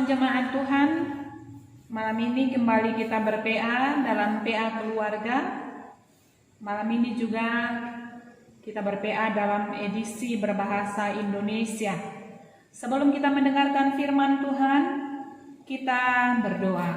Shalom jemaat Tuhan. Malam ini kembali kita ber-PA dalam PA keluarga. Malam ini juga kita ber-PA dalam edisi berbahasa Indonesia. Sebelum kita mendengarkan firman Tuhan, kita berdoa.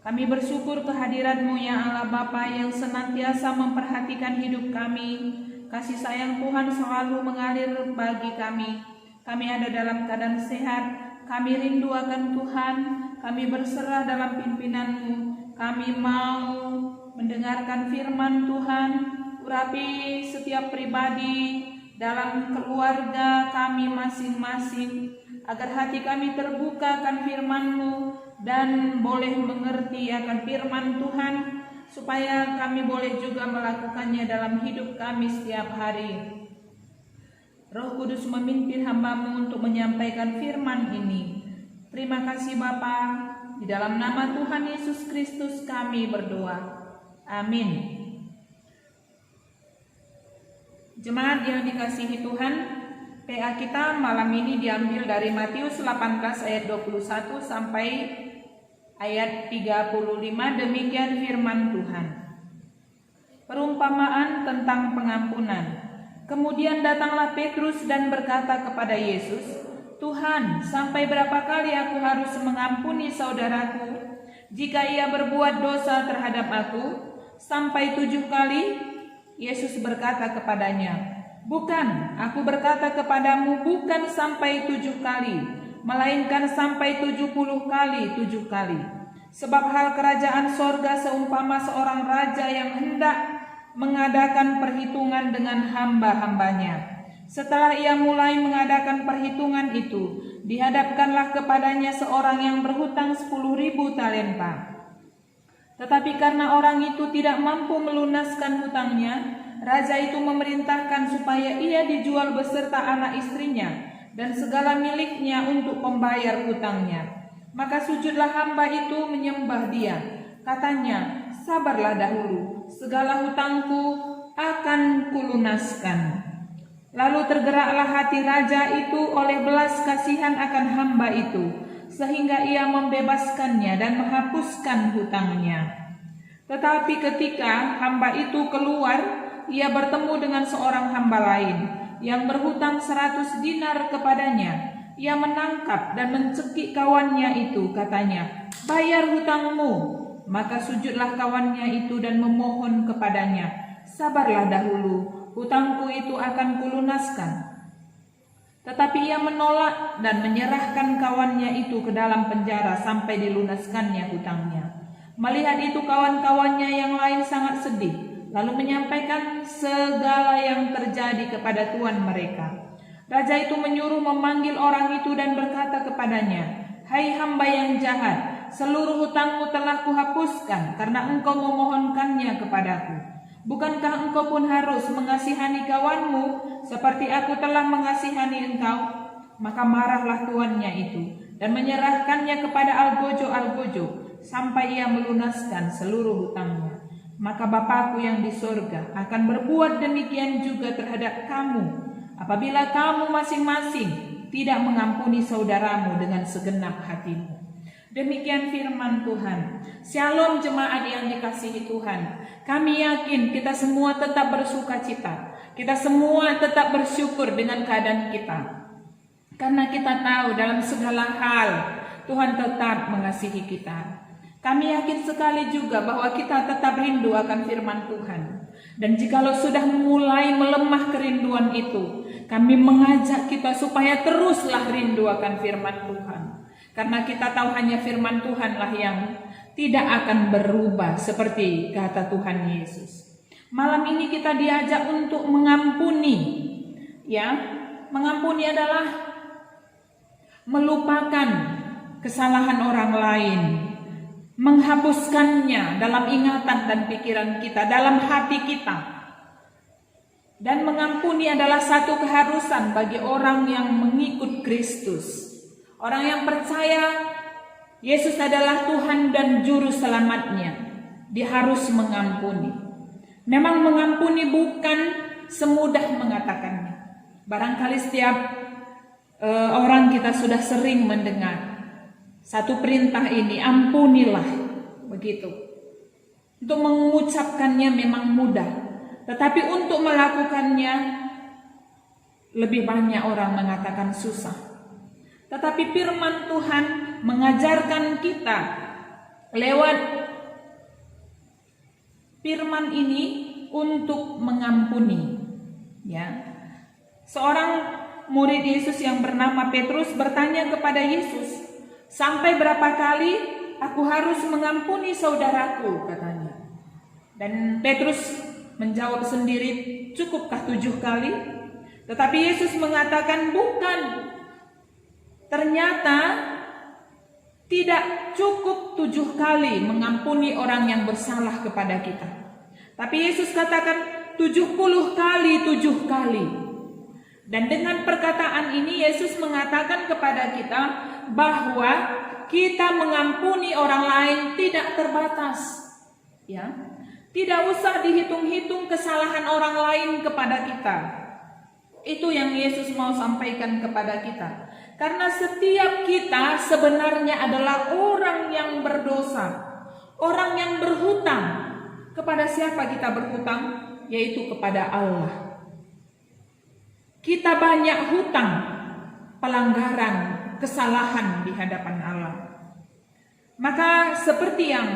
Kami bersyukur kehadirat-Mu ya Allah Bapa yang senantiasa memperhatikan hidup kami. Kasih sayang Tuhan selalu mengalir bagi kami. Kami ada dalam keadaan sehat, kami rindu akan Tuhan, kami berserah dalam pimpinan-Mu. Kami mau mendengarkan firman Tuhan, urapi setiap pribadi dalam keluarga kami masing-masing, agar hati kami terbuka akan firman-Mu dan boleh mengerti akan firman Tuhan, supaya kami boleh juga melakukannya dalam hidup kami setiap hari. Roh Kudus memimpin hamba-Mu untuk menyampaikan firman ini. Terima kasih Bapa, di dalam nama Tuhan Yesus Kristus kami berdoa. Amin. Jemaat yang dikasihi Tuhan, PA kita malam ini diambil dari Matius 18 ayat 21 sampai ayat 35. Demikian firman Tuhan. Perumpamaan tentang pengampunan. Kemudian datanglah Petrus dan berkata kepada Yesus, "Tuhan, sampai berapa kali aku harus mengampuni saudaraku jika ia berbuat dosa terhadap aku? Sampai 7 kali?" Yesus berkata kepadanya, "Bukan, aku berkata kepadamu, bukan sampai 7 kali, melainkan sampai 70 kali 7 kali. Sebab hal kerajaan sorga seumpama seorang raja yang hendak mengadakan perhitungan dengan hamba-hambanya. Setelah ia mulai mengadakan perhitungan itu, dihadapkanlah kepadanya seorang yang berhutang 10.000 talenta. Tetapi karena orang itu tidak mampu melunaskan hutangnya, raja itu memerintahkan supaya ia dijual beserta anak istrinya dan segala miliknya untuk pembayar hutangnya. Maka sujudlah hamba itu menyembah dia. Katanya, 'Sabarlah dahulu, segala hutangku akan kulunaskan.' Lalu tergeraklah hati raja itu oleh belas kasihan akan hamba itu, sehingga ia membebaskannya dan menghapuskan hutangnya. Tetapi ketika hamba itu keluar, ia bertemu dengan seorang hamba lain yang berhutang 100 dinar kepadanya. Ia menangkap dan mencekik kawannya itu, katanya, 'Bayar hutangmu.' Maka sujudlah kawannya itu dan memohon kepadanya, 'Sabarlah dahulu, hutangku itu akan kulunaskan.' Tetapi ia menolak dan menyerahkan kawannya itu ke dalam penjara sampai dilunaskannya hutangnya. Melihat itu kawan-kawannya yang lain sangat sedih, lalu menyampaikan segala yang terjadi kepada tuan mereka. Raja itu menyuruh memanggil orang itu dan berkata kepadanya, 'Hai hamba yang jahat, seluruh hutangmu telah kuhapuskan karena engkau memohonkannya kepadaku. Bukankah engkau pun harus mengasihani kawanmu seperti aku telah mengasihani engkau?' Maka marahlah tuannya itu dan menyerahkannya kepada algojo-algojo sampai ia melunaskan seluruh hutangnya. Maka Bapakku yang di sorga akan berbuat demikian juga terhadap kamu, apabila kamu masing-masing tidak mengampuni saudaramu dengan segenap hatimu." Demikian firman Tuhan. Shalom jemaat yang dikasihi Tuhan. Kami yakin kita semua tetap bersuka cita. Kita semua tetap bersyukur dengan keadaan kita. Karena kita tahu dalam segala hal Tuhan tetap mengasihi kita. Kami yakin sekali juga bahwa kita tetap rindu akan firman Tuhan. Dan jikalau sudah mulai melemah kerinduan itu, kami mengajak kita supaya teruslah rindu akan firman Tuhan. Karena kita tahu hanya firman Tuhanlah yang tidak akan berubah seperti kata Tuhan Yesus. Malam ini kita diajak untuk mengampuni. Ya, mengampuni adalah melupakan kesalahan orang lain, menghapuskannya dalam ingatan dan pikiran kita, dalam hati kita. Dan mengampuni adalah satu keharusan bagi orang yang mengikut Kristus. Orang yang percaya Yesus adalah Tuhan dan Juru Selamatnya, dia harus mengampuni. Memang mengampuni bukan semudah mengatakannya. Barangkali setiap orang kita sudah sering mendengar satu perintah ini, ampunilah, begitu. Untuk mengucapkannya memang mudah, tetapi untuk melakukannya lebih banyak orang mengatakan susah. Tetapi firman Tuhan mengajarkan kita lewat firman ini untuk mengampuni. Ya, seorang murid Yesus yang bernama Petrus bertanya kepada Yesus, "Sampai berapa kali aku harus mengampuni saudaraku?" katanya. Dan Petrus menjawab sendiri, "Cukupkah 7 kali?" Tetapi Yesus mengatakan, "Bukan. Ternyata tidak cukup 7 kali mengampuni orang yang bersalah kepada kita. Tapi Yesus katakan 70 kali 7 kali. Dan dengan perkataan ini Yesus mengatakan kepada kita bahwa kita mengampuni orang lain tidak terbatas. Ya, tidak usah dihitung-hitung kesalahan orang lain kepada kita. Itu yang Yesus mau sampaikan kepada kita. Karena setiap kita sebenarnya adalah orang yang berdosa, orang yang berhutang. Kepada siapa kita berhutang? Yaitu kepada Allah. Kita banyak hutang, pelanggaran, kesalahan di hadapan Allah. Maka seperti yang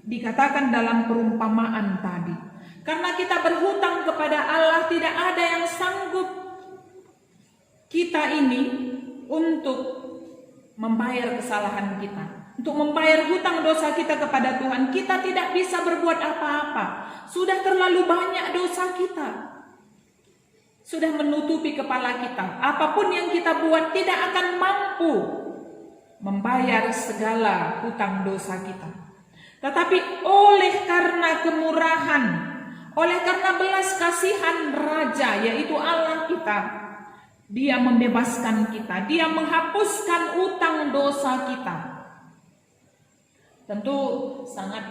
dikatakan dalam perumpamaan tadi, karena kita berhutang kepada Allah, tidak ada yang sanggup kita ini untuk membayar kesalahan kita, untuk membayar hutang dosa kita kepada Tuhan. Kita tidak bisa berbuat apa-apa. Sudah terlalu banyak dosa kita, sudah menutupi kepala kita. Apapun yang kita buat tidak akan mampu membayar segala hutang dosa kita. Tetapi oleh karena kemurahan, oleh karena belas kasihan Raja, yaitu Allah kita, Dia membebaskan kita, Dia menghapuskan utang dosa kita. Tentu sangat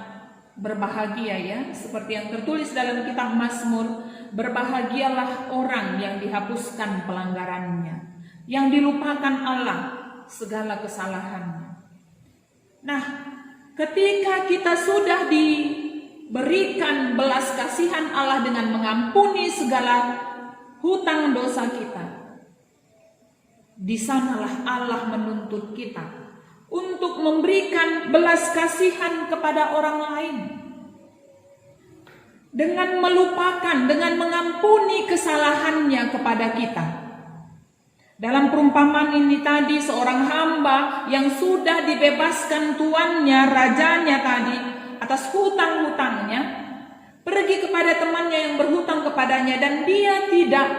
berbahagia ya, seperti yang tertulis dalam kitab Mazmur, berbahagialah orang yang dihapuskan pelanggarannya, yang dilupakan Allah segala kesalahannya. Nah, ketika kita sudah diberikan belas kasihan Allah dengan mengampuni segala hutang dosa kita, di sanalah Allah menuntut kita untuk memberikan belas kasihan kepada orang lain. Dengan melupakan, dengan mengampuni kesalahannya kepada kita. Dalam perumpamaan ini tadi, seorang hamba yang sudah dibebaskan tuannya, rajanya tadi, atas hutang-hutangnya, pergi kepada temannya yang berhutang kepadanya, dan dia tidak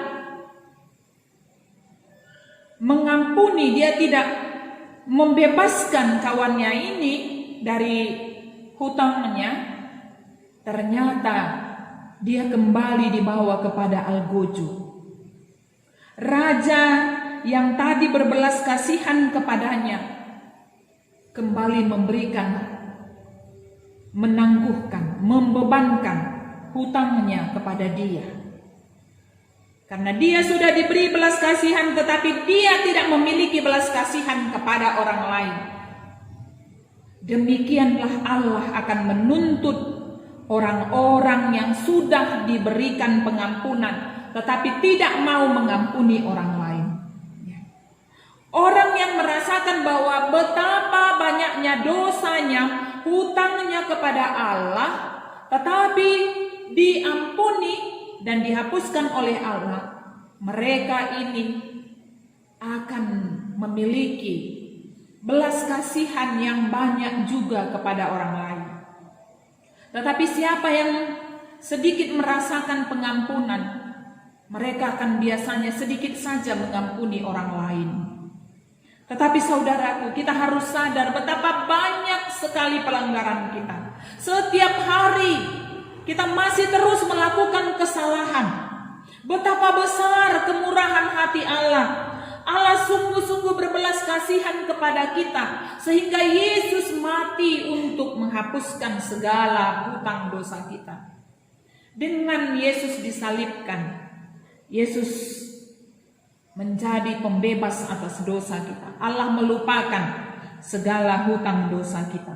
mengampuni, dia tidak membebaskan kawannya ini dari hutangnya. Ternyata dia kembali dibawa kepada algojo. Raja yang tadi berbelas kasihan kepadanya kembali memberikan, menangguhkan, membebankan hutangnya kepada dia. Karena dia sudah diberi belas kasihan, tetapi dia tidak memiliki belas kasihan kepada orang lain. Demikianlah Allah akan menuntut orang-orang yang sudah diberikan pengampunan, tetapi tidak mau mengampuni orang lain. Orang yang merasakan bahwa betapa banyaknya dosanya, hutangnya kepada Allah, tetapi diampuni dan dihapuskan oleh Allah, mereka ini akan memiliki belas kasihan yang banyak juga kepada orang lain. Tetapi siapa yang sedikit merasakan pengampunan, mereka akan biasanya sedikit saja mengampuni orang lain. Tetapi saudaraku, kita harus sadar betapa banyak sekali pelanggaran kita. Setiap hari kita masih terus melakukan kesalahan. Betapa besar kemurahan hati Allah. Allah sungguh-sungguh berbelas kasihan kepada kita, sehingga Yesus mati untuk menghapuskan segala hutang dosa kita. Dengan Yesus disalibkan, Yesus menjadi pembebas atas dosa kita. Allah melupakan segala hutang dosa kita.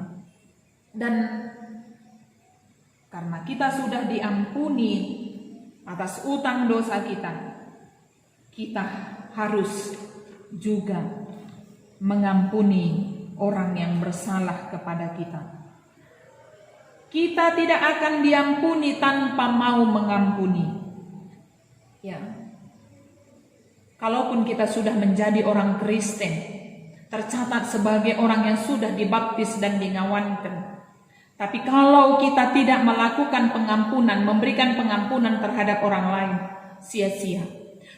Dan karena kita sudah diampuni atas utang dosa kita, kita harus juga mengampuni orang yang bersalah kepada kita. Kita tidak akan diampuni tanpa mau mengampuni. Ya. Kalaupun kita sudah menjadi orang Kristen, tercatat sebagai orang yang sudah dibaptis dan dinawankan, tapi kalau kita tidak melakukan pengampunan, memberikan pengampunan terhadap orang lain, sia-sia.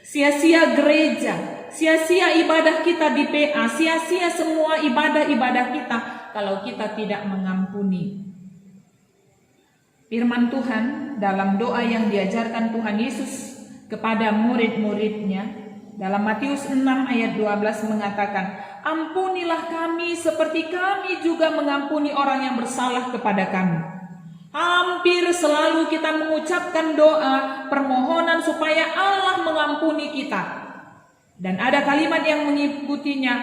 Sia-sia gereja, sia-sia ibadah kita di PA, sia-sia semua ibadah-ibadah kita kalau kita tidak mengampuni. Firman Tuhan dalam doa yang diajarkan Tuhan Yesus kepada murid-muridnya dalam Matius 6 ayat 12 mengatakan, "Ampunilah kami seperti kami juga mengampuni orang yang bersalah kepada kami." Hampir selalu kita mengucapkan doa permohonan supaya Allah mengampuni kita. Dan ada kalimat yang mengikutinya,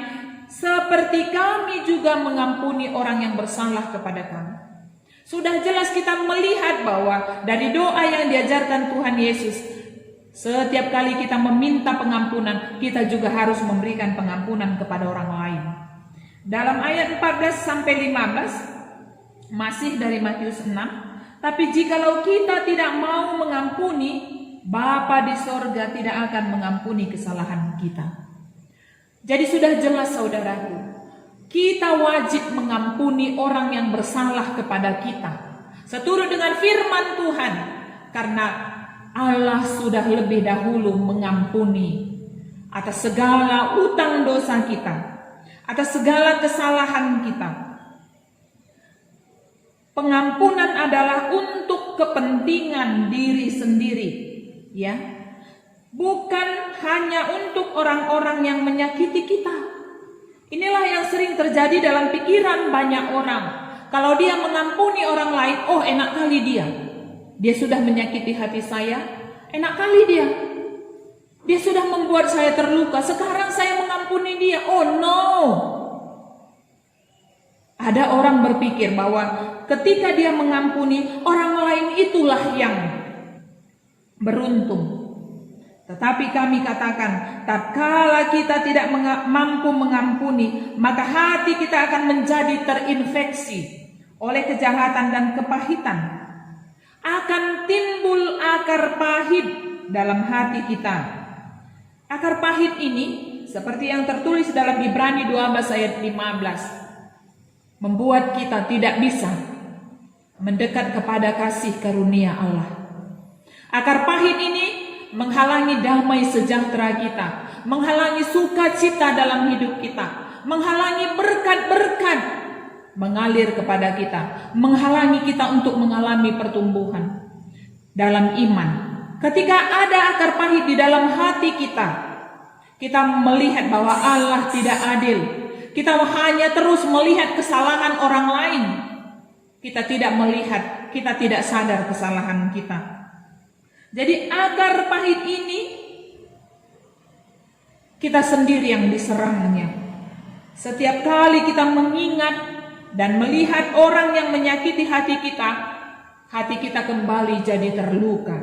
"Seperti kami juga mengampuni orang yang bersalah kepada kami." Sudah jelas kita melihat bahwa dari doa yang diajarkan Tuhan Yesus, setiap kali kita meminta pengampunan, kita juga harus memberikan pengampunan kepada orang lain. Dalam ayat 14 sampai 15, masih dari Matius 6, "Tapi jikalau kita tidak mau mengampuni, Bapa di sorga tidak akan mengampuni kesalahan kita." Jadi sudah jelas saudaraku, kita wajib mengampuni orang yang bersalah kepada kita, seturut dengan firman Tuhan, karena Allah sudah lebih dahulu mengampuni atas segala utang dosa kita, atas segala kesalahan kita. Pengampunan adalah untuk kepentingan diri sendiri, ya. Bukan hanya untuk orang-orang yang menyakiti kita. Inilah yang sering terjadi dalam pikiran banyak orang. Kalau dia mengampuni orang lain, oh enak kali dia. Dia sudah menyakiti hati saya, enak kali dia. Dia sudah membuat saya terluka, sekarang saya mengampuni dia. Oh no. Ada orang berpikir bahwa ketika dia mengampuni, orang lain itulah yang beruntung. Tetapi kami katakan, tatkala kita tidak mampu mengampuni, maka hati kita akan menjadi terinfeksi oleh kejahatan dan kepahitan. Akan timbul akar pahit dalam hati kita. Akar pahit ini, seperti yang tertulis dalam Ibrani 12 ayat 15, membuat kita tidak bisa mendekat kepada kasih karunia Allah. Akar pahit ini menghalangi damai sejahtera kita, menghalangi sukacita dalam hidup kita, menghalangi berkat-berkat mengalir kepada kita, menghalangi kita untuk mengalami pertumbuhan dalam iman. Ketika ada akar pahit di dalam hati kita, kita melihat bahwa Allah tidak adil. Kita hanya terus melihat kesalahan orang lain. Kita tidak melihat, kita tidak sadar kesalahan kita. Jadi akar pahit ini kita sendiri yang diserangnya. Setiap kali kita mengingat dan melihat orang yang menyakiti hati kita kembali jadi terluka.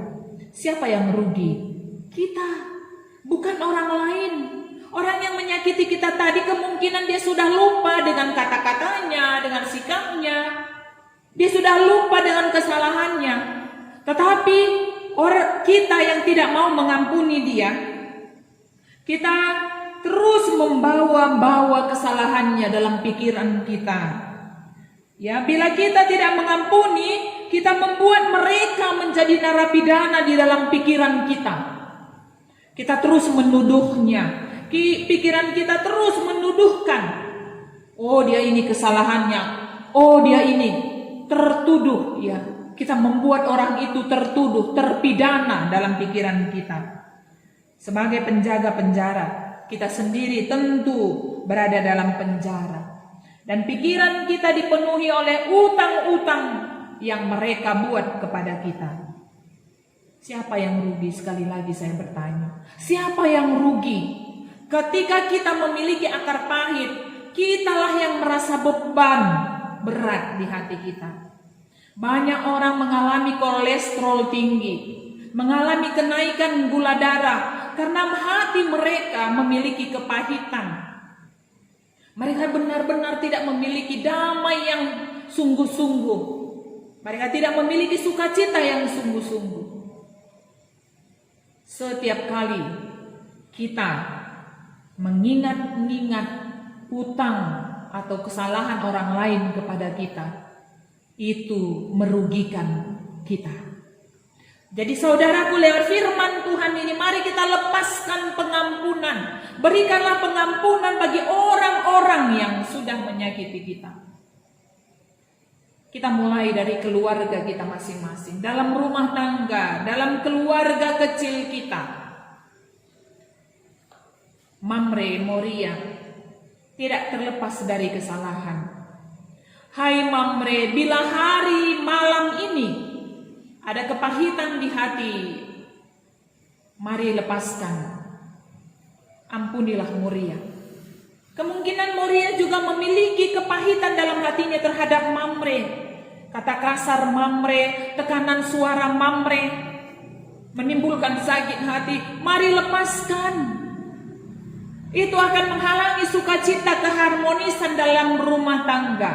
Siapa yang rugi? Kita, bukan orang lain. Orang yang menyakiti kita tadi kemungkinan dia sudah lupa dengan kata-katanya, dengan sikapnya. Dia sudah lupa dengan kesalahannya. Tetapi orang kita yang tidak mau mengampuni dia, kita terus membawa-bawa kesalahannya dalam pikiran kita. Ya, bila kita tidak mengampuni, kita membuat mereka menjadi narapidana di dalam pikiran kita. Kita terus menuduhnya. Pikiran kita terus menuduhkan. Oh, dia ini kesalahannya. Oh, dia ini tertuduh, ya. Kita membuat orang itu tertuduh, terpidana dalam pikiran kita. Sebagai penjaga penjara, kita sendiri tentu berada dalam penjara. Dan pikiran kita dipenuhi oleh utang-utang yang mereka buat kepada kita. Siapa yang rugi? Sekali lagi saya bertanya, siapa yang rugi? Ketika kita memiliki akar pahit, kitalah yang merasa beban berat di hati kita. Banyak orang mengalami kolesterol tinggi, mengalami kenaikan gula darah karena hati mereka memiliki kepahitan. Mereka benar-benar tidak memiliki damai yang sungguh-sungguh. Mereka tidak memiliki sukacita yang sungguh-sungguh. Setiap kali kita mengingat-ingat utang atau kesalahan orang lain kepada kita, itu merugikan kita. Jadi saudaraku, lewat firman Tuhan ini mari kita lepaskan pengampunan. Berikanlah pengampunan bagi orang-orang yang sudah menyakiti kita. Kita mulai dari keluarga kita masing-masing, dalam rumah tangga, dalam keluarga kecil kita. Mamre, Moria tidak terlepas dari kesalahan. Hai Mamre, bila hari malam ini ada kepahitan di hati, mari lepaskan. Ampunilah Moria. Kemungkinan Moria juga memiliki kepahitan dalam hatinya terhadap Mamre. Kata kasar Mamre, tekanan suara Mamre menimbulkan sakit hati. Mari lepaskan. Itu akan menghalangi sukacita keharmonisan dalam rumah tangga.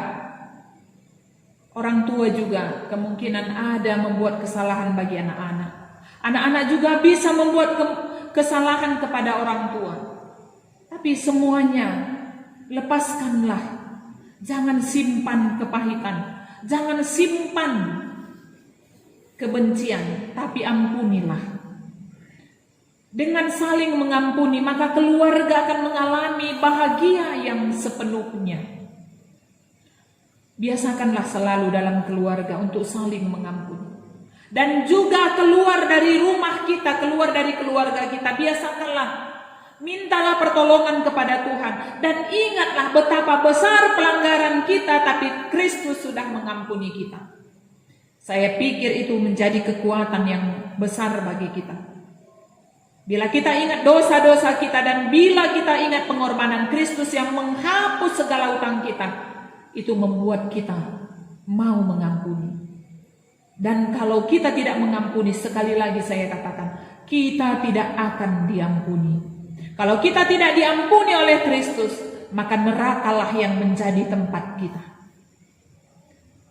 Orang tua juga kemungkinan ada membuat kesalahan bagi anak-anak. Anak-anak juga bisa membuat kesalahan kepada orang tua. Tapi semuanya lepaskanlah. Jangan simpan kepahitan. Jangan simpan kebencian, tapi ampunilah. Dengan saling mengampuni, maka keluarga akan mengalami bahagia yang sepenuhnya. Biasakanlah selalu dalam keluarga untuk saling mengampuni. Dan juga keluar dari rumah kita, keluar dari keluarga kita, biasakanlah. Mintalah pertolongan kepada Tuhan. Dan ingatlah betapa besar pelanggaran kita, tapi Kristus sudah mengampuni kita. Saya pikir itu menjadi kekuatan yang besar bagi kita. Bila kita ingat dosa-dosa kita dan bila kita ingat pengorbanan Kristus yang menghapus segala utang kita, itu membuat kita mau mengampuni. Dan kalau kita tidak mengampuni, sekali lagi saya katakan, kita tidak akan diampuni. Kalau kita tidak diampuni oleh Kristus, maka nerakalah yang menjadi tempat kita.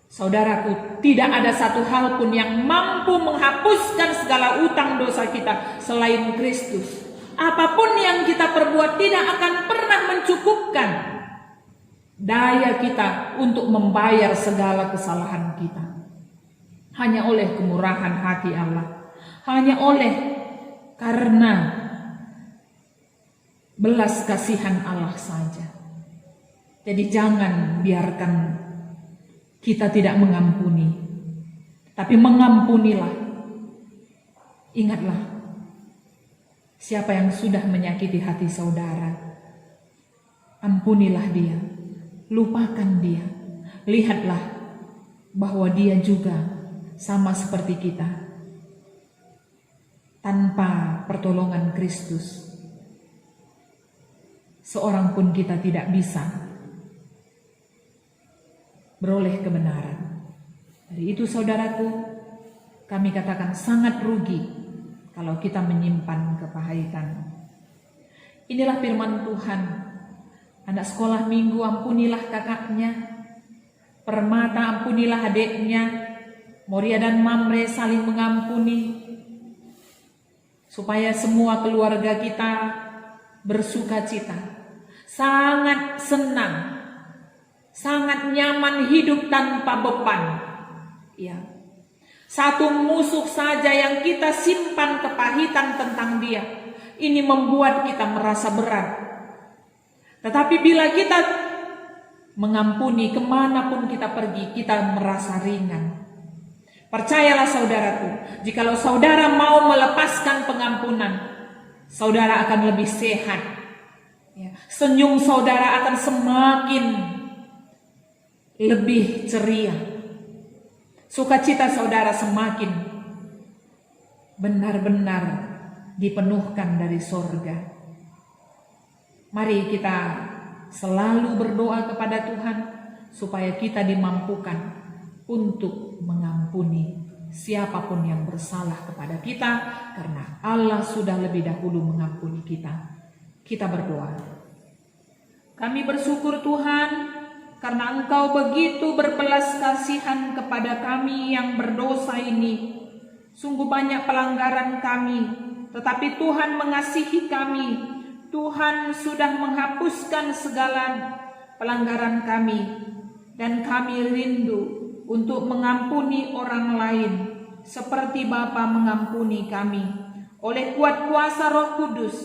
Saudaraku, tidak ada satu hal pun yang mampu menghapuskan segala utang dosa kita selain Kristus. Apapun yang kita perbuat tidak akan pernah mencukupkan daya kita untuk membayar segala kesalahan kita. Hanya oleh kemurahan hati Allah. Hanya oleh karena belas kasihan Allah saja. Jadi jangan biarkan kita tidak mengampuni, tapi mengampunilah. Ingatlah, siapa yang sudah menyakiti hati saudara, ampunilah dia, lupakan dia. Lihatlah bahwa dia juga sama seperti kita. Tanpa pertolongan Kristus, seorang pun kita tidak bisa beroleh kebenaran. Dari itu saudaraku, kami katakan sangat rugi kalau kita menyimpan kepahitan. Inilah firman Tuhan. Anak sekolah minggu, ampunilah kakaknya. Permata, ampunilah adiknya. Moria dan Mamre saling mengampuni, supaya semua keluarga kita bersuka cita, sangat senang, sangat nyaman hidup tanpa beban. Ya. Satu musuh saja yang kita simpan kepahitan tentang dia, ini membuat kita merasa berat. Tetapi bila kita mengampuni, kemanapun kita pergi, kita merasa ringan. Percayalah saudaraku, jikalau saudara mau melepaskan pengampunan, saudara akan lebih sehat. Ya. Senyum saudara akan semakin lebih ceria. Sukacita saudara semakin benar-benar dipenuhkan dari sorga. Mari kita selalu berdoa kepada Tuhan supaya kita dimampukan untuk mengampuni siapapun yang bersalah kepada kita, karena Allah sudah lebih dahulu mengampuni kita. Kita berdoa. Kami bersyukur Tuhan, karena Engkau begitu berbelas kasihan kepada kami yang berdosa ini. Sungguh banyak pelanggaran kami, tetapi Tuhan mengasihi kami. Tuhan sudah menghapuskan segala pelanggaran kami, dan kami rindu untuk mengampuni orang lain seperti Bapa mengampuni kami. Oleh kuat kuasa Roh Kudus,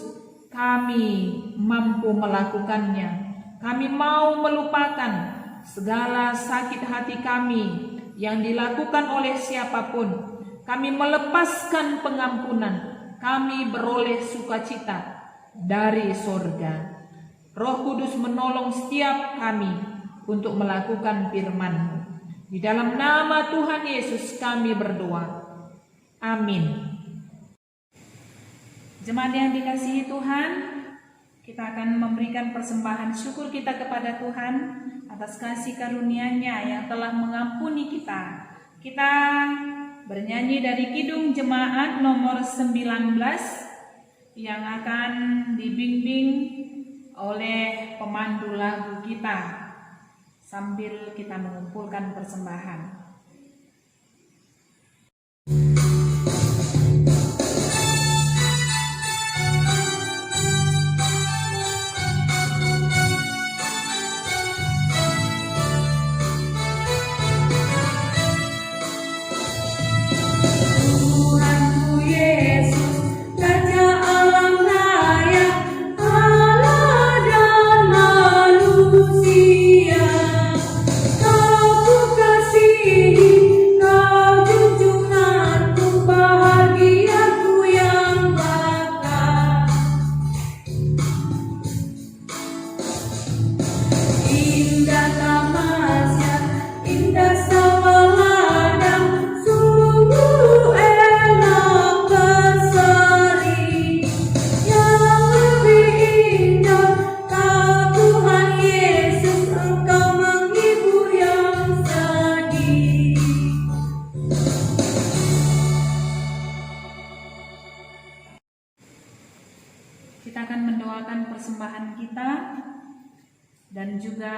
kami mampu melakukannya. Kami mau melupakan segala sakit hati kami yang dilakukan oleh siapapun. Kami melepaskan pengampunan. Kami beroleh sukacita dari sorga. Roh Kudus menolong setiap kami untuk melakukan firman-Mu. Di dalam nama Tuhan Yesus kami berdoa. Amin. Jemaat yang dikasihi Tuhan, kita akan memberikan persembahan syukur kita kepada Tuhan atas kasih karunia-Nya yang telah mengampuni kita. Kita bernyanyi dari Kidung Jemaat nomor 19 yang akan dibimbing oleh pemandu lagu kita sambil kita mengumpulkan persembahan. Kita akan mendoakan persembahan kita dan juga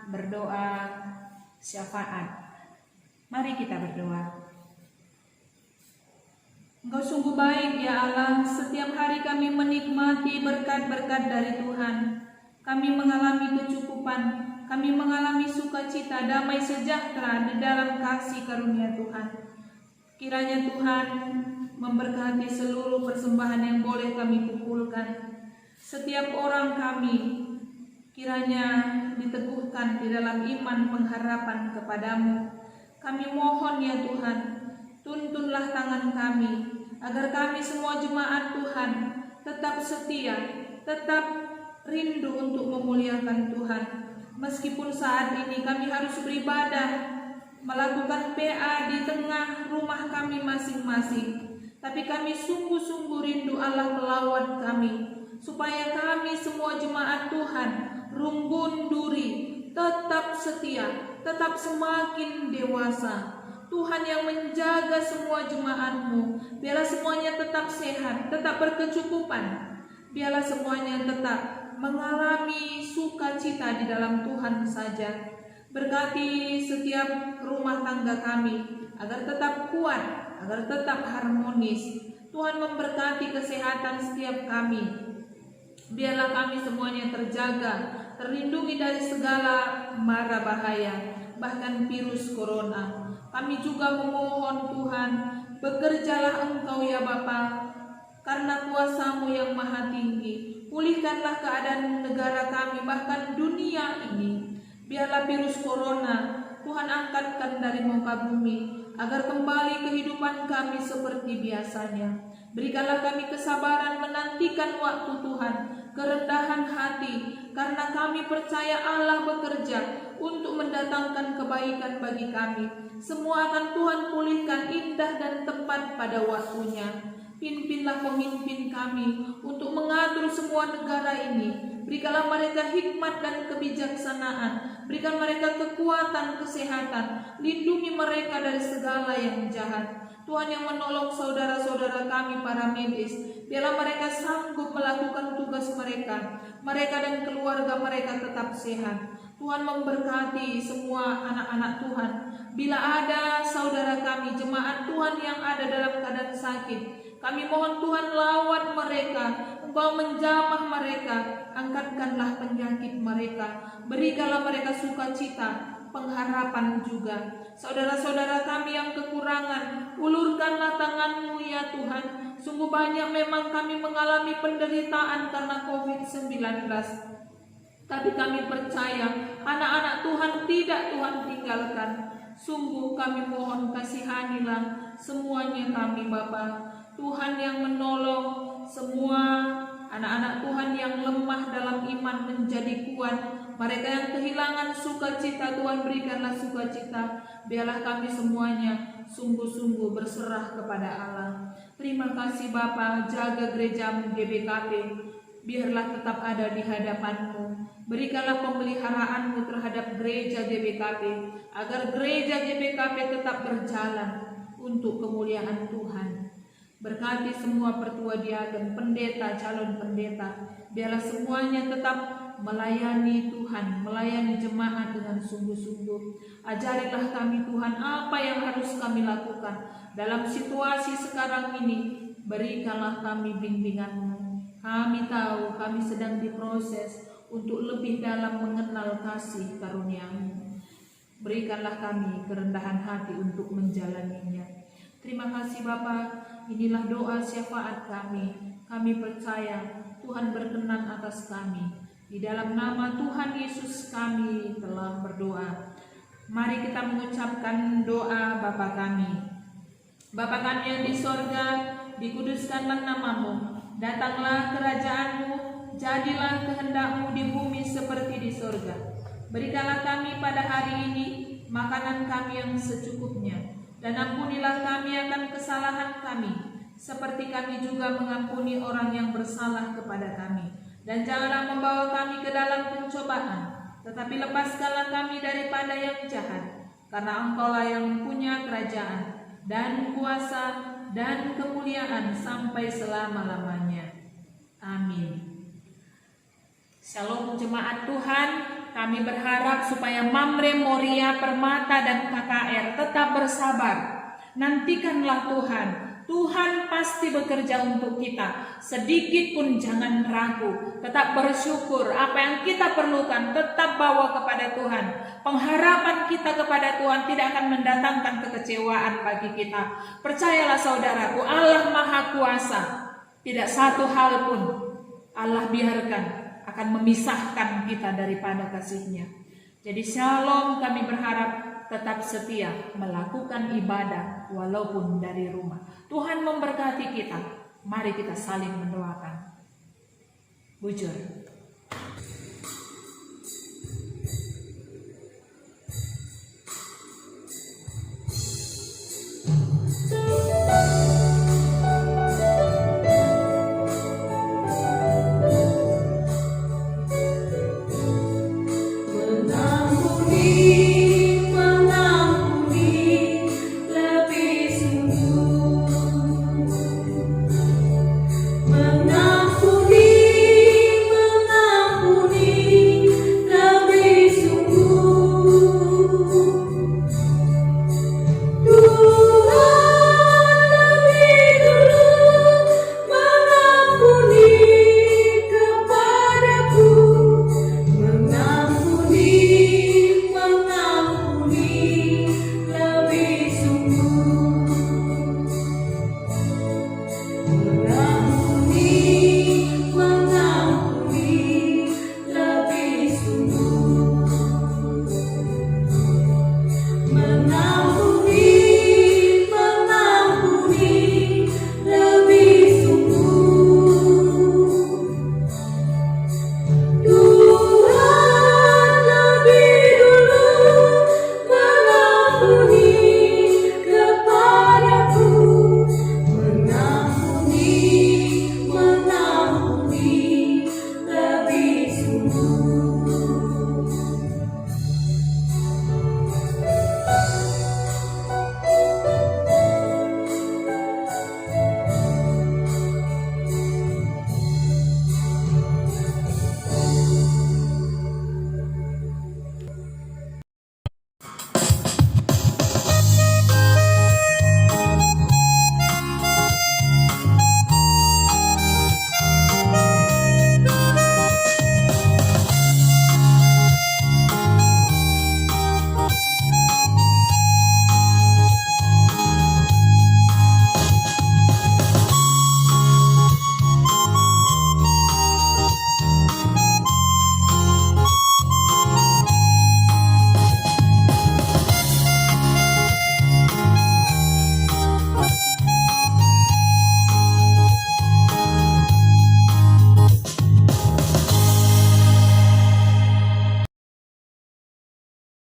berdoa syafaat. Mari kita berdoa. Engkau sungguh baik ya Allah, setiap hari kami menikmati berkat-berkat dari Tuhan. Kami mengalami kecukupan, kami mengalami sukacita, damai sejahtera di dalam kasih karunia Tuhan. Kiranya Tuhan memberkati seluruh persembahan yang boleh kami kumpulkan. Setiap orang kami kiranya diteguhkan di dalam iman pengharapan kepadamu. Kami mohon ya Tuhan, tuntunlah tangan kami, agar kami semua jemaat Tuhan tetap setia, tetap rindu untuk memuliakan Tuhan. Meskipun saat ini kami harus beribadah, melakukan PA di tengah rumah kami masing-masing, tapi kami sungguh-sungguh rindu Allah melawat kami, supaya kami semua jemaat Tuhan rumbun duri, tetap setia, tetap semakin dewasa. Tuhan yang menjaga semua jemaat-Mu, biarlah semuanya tetap sehat, tetap berkecukupan, biarlah semuanya tetap mengalami sukacita di dalam Tuhan saja. Berkati setiap rumah tangga kami agar tetap kuat, agar tetap harmonis. Tuhan memberkati kesehatan setiap kami. Biarlah kami semuanya terjaga, terlindungi dari segala mara bahaya, bahkan virus corona. Kami juga memohon Tuhan, bekerjalah Engkau ya Bapa, karena kuasa-Mu yang maha tinggi. Pulihkanlah keadaan negara kami, bahkan dunia ini. Biarlah virus corona Tuhan angkatkan dari muka bumi, agar kembali kehidupan kami seperti biasanya. Berikanlah kami kesabaran menantikan waktu Tuhan, kerendahan hati, karena kami percaya Allah bekerja untuk mendatangkan kebaikan bagi kami. Semua akan Tuhan pulihkan indah dan tepat pada waktunya. Pimpinlah pemimpin kami untuk mengatur semua negara ini. Berikanlah mereka hikmat dan kebijaksanaan. Berikan mereka kekuatan, kesehatan. Lindungi mereka dari segala yang jahat. Tuhan yang menolong saudara-saudara kami para medis, biarlah mereka sanggup melakukan tugas mereka. Mereka dan keluarga mereka tetap sehat. Tuhan memberkati semua anak-anak Tuhan. Bila ada saudara kami, jemaat Tuhan yang ada dalam keadaan sakit, kami mohon Tuhan lawat mereka, Engkau menjamah mereka, angkatkanlah penyakit mereka, berikanlah mereka sukacita, pengharapan juga. Saudara-saudara kami yang kekurangan, ulurkanlah tangan-Mu ya Tuhan. Sungguh banyak memang kami mengalami penderitaan karena COVID-19. Tapi kami percaya anak-anak Tuhan tidak Tuhan tinggalkan. Sungguh kami mohon kasihanilah semuanya kami Bapa. Tuhan yang menolong semua anak-anak Tuhan yang lemah dalam iman menjadi kuat. Mereka yang kehilangan sukacita, Tuhan berikanlah sukacita. Biarlah kami semuanya sungguh-sungguh berserah kepada Allah. Terima kasih Bapa, jaga gereja-Mu GBKP. Biarlah tetap ada di hadapan-Mu. Berikanlah pemeliharaan-Mu terhadap gereja GBKP, agar gereja GBKP tetap berjalan untuk kemuliaan Tuhan. Berkati semua pertua diaken, pendeta, calon pendeta. Biarlah semuanya tetap melayani Tuhan, melayani jemaat dengan sungguh-sungguh. Ajarilah kami Tuhan apa yang harus kami lakukan dalam situasi sekarang ini. Berikanlah kami bimbingan-Mu. Kami tahu kami sedang diproses untuk lebih dalam mengenal kasih karunia-Mu. Berikanlah kami kerendahan hati untuk menjalaninya. Terima kasih Bapa. Inilah doa syafaat kami. Kami percaya Tuhan berkenan atas kami. Di dalam nama Tuhan Yesus kami telah berdoa. Mari kita mengucapkan doa Bapa kami. Bapa kami yang di sorga, dikuduskanlah nama-Mu. Datanglah kerajaan-Mu, jadilah kehendak-Mu di bumi seperti di sorga. Berikanlah kami pada hari ini makanan kami yang secukupnya. Dan ampunilah kami akan kesalahan kami, seperti kami juga mengampuni orang yang bersalah kepada kami. Dan janganlah membawa kami ke dalam pencobaan, tetapi lepaskanlah kami daripada yang jahat. Karena Engkau-lah yang punya kerajaan, dan kuasa, dan kemuliaan sampai selama-lamanya. Amin. Shalom jemaat Tuhan. Kami berharap supaya Mamre, Moria, Permata, dan KKR tetap bersabar. Nantikanlah Tuhan. Tuhan pasti bekerja untuk kita. Sedikit pun jangan ragu. Tetap bersyukur. Apa yang kita perlukan tetap bawa kepada Tuhan. Pengharapan kita kepada Tuhan tidak akan mendatangkan kekecewaan bagi kita. Percayalah saudaraku, Allah Maha Kuasa. Tidak satu hal pun Allah biarkan akan memisahkan kita daripada kasih-Nya. Jadi shalom, kami berharap tetap setia melakukan ibadah walaupun dari rumah. Tuhan memberkati kita. Mari kita saling mendoakan. Bujur.